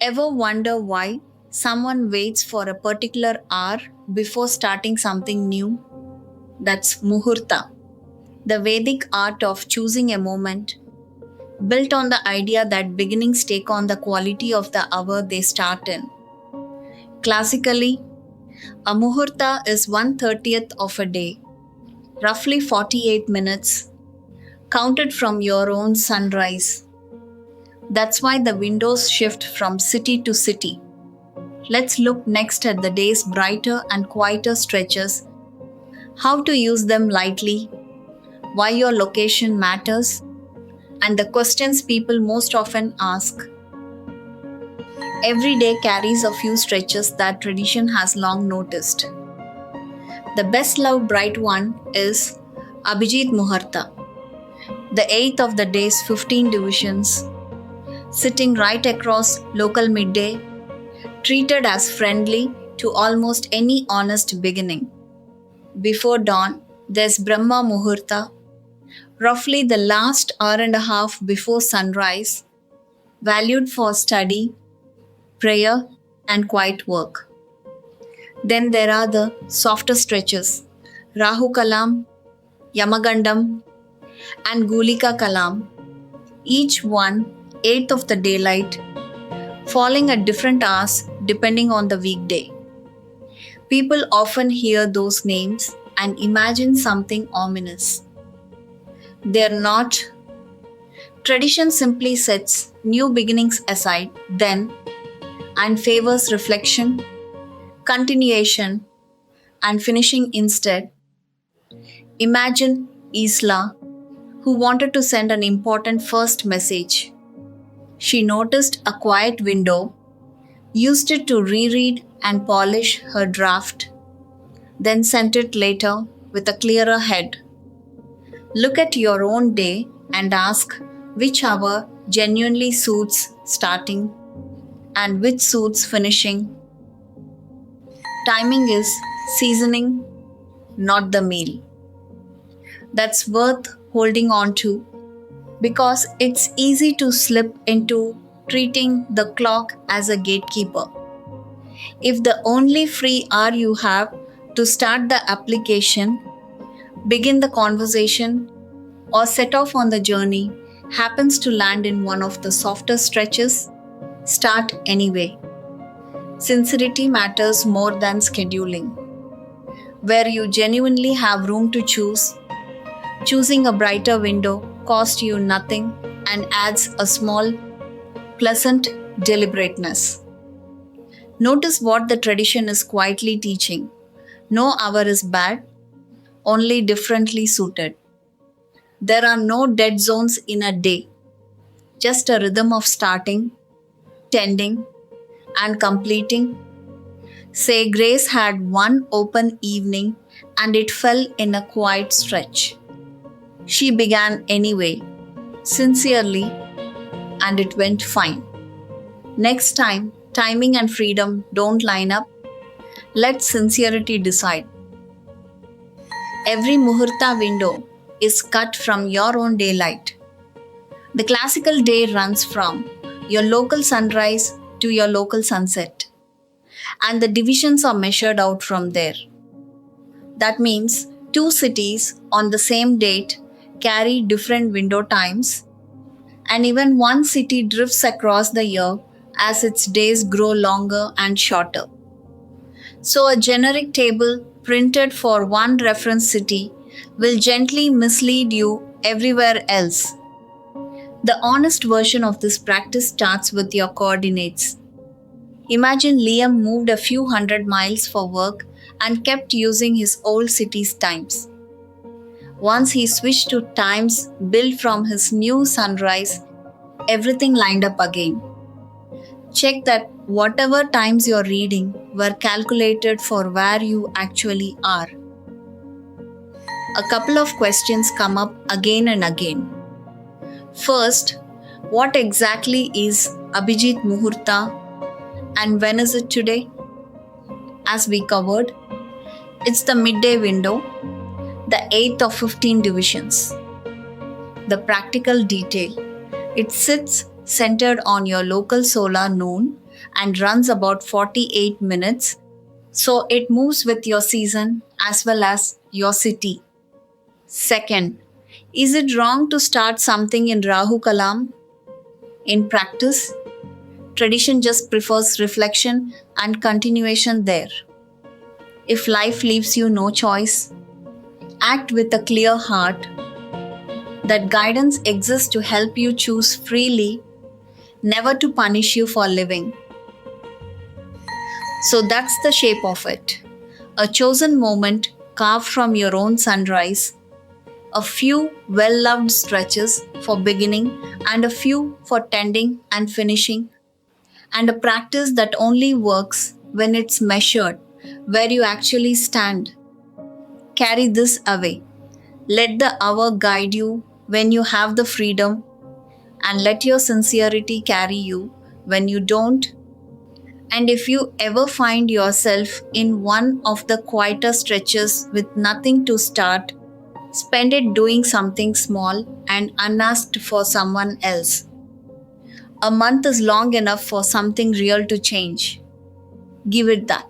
Ever wonder why someone waits for a particular hour before starting something new? That's Muhurta, the Vedic art of choosing a moment, built on the idea that beginnings take on the quality of the hour they start in. Classically, a Muhurta is 1/30th of a day, roughly 48 minutes, counted from your own sunrise. That's why the windows shift from city to city. Let's look next at the day's brighter and quieter stretches, how to use them lightly, why your location matters, and the questions people most often ask. Every day carries a few stretches that tradition has long noticed. The best loved bright one is Abhijit Muhurta, the eighth of the day's 15 divisions, sitting right across local midday, treated as friendly to almost any honest beginning. Before dawn, there's Brahma Muhurta, roughly the last hour and a half before sunrise, valued for study, prayer, and quiet work. Then there are the softer stretches, Rahu Kalam, Yamagandam, and Gulika Kalam, each one eighth of the daylight, falling at different hours depending on the weekday. People often hear those names and imagine something ominous. They're not. Tradition simply sets new beginnings aside then and favors reflection, continuation, and finishing instead. Imagine Isla, who wanted to send an important first message. She noticed a quiet window, used it to reread and polish her draft, then sent it later with a clearer head. Look at your own day and ask which hour genuinely suits starting and which suits finishing. Timing is seasoning, not the meal. That's worth holding on to because it's easy to slip into treating the clock as a gatekeeper. If the only free hour you have to start the application, begin the conversation, or set off on the journey happens to land in one of the softer stretches, start anyway. Sincerity matters more than scheduling. Where you genuinely have room to choose, choosing a brighter window costs you nothing and adds a small, pleasant deliberateness. Notice what the tradition is quietly teaching. No hour is bad, only differently suited. There are no dead zones in a day, just a rhythm of starting, tending, and completing. Say Grace had one open evening and it fell in a quiet stretch. She began anyway, sincerely, and it went fine. Next time, timing and freedom don't line up. Let sincerity decide. Every Muhurta window is cut from your own daylight. The classical day runs from your local sunrise to your local sunset, and the divisions are measured out from there. That means two cities on the same date carry different window times, and even one city drifts across the year as its days grow longer and shorter. So, a generic table printed for one reference city will gently mislead you everywhere else. The honest version of this practice starts with your coordinates. Imagine Liam moved a few hundred miles for work and kept using his old city's times. Once he switched to times built from his new sunrise, everything lined up again. Check that whatever times you're reading were calculated for where you actually are. A couple of questions come up again and again. First, what exactly is Abhijit Muhurta and when is it today? As we covered, it's the midday window, the 8th of 15 divisions. The practical detail, it sits centered on your local solar noon and runs about 48 minutes, so it moves with your season as well as your city. Second, is it wrong to start something in Rahu Kalam? In practice, tradition just prefers reflection and continuation there. If life leaves you no choice, act with a clear heart that guidance exists to help you choose freely, never to punish you for living. So that's the shape of it. A chosen moment carved from your own sunrise, a few well loved stretches for beginning, and a few for tending and finishing, and a practice that only works when it's measured, where you actually stand. Carry this away. Let the hour guide you when you have the freedom, and let your sincerity carry you when you don't. And if you ever find yourself in one of the quieter stretches with nothing to start, spend it doing something small and unasked for someone else. A month is long enough for something real to change. Give it that.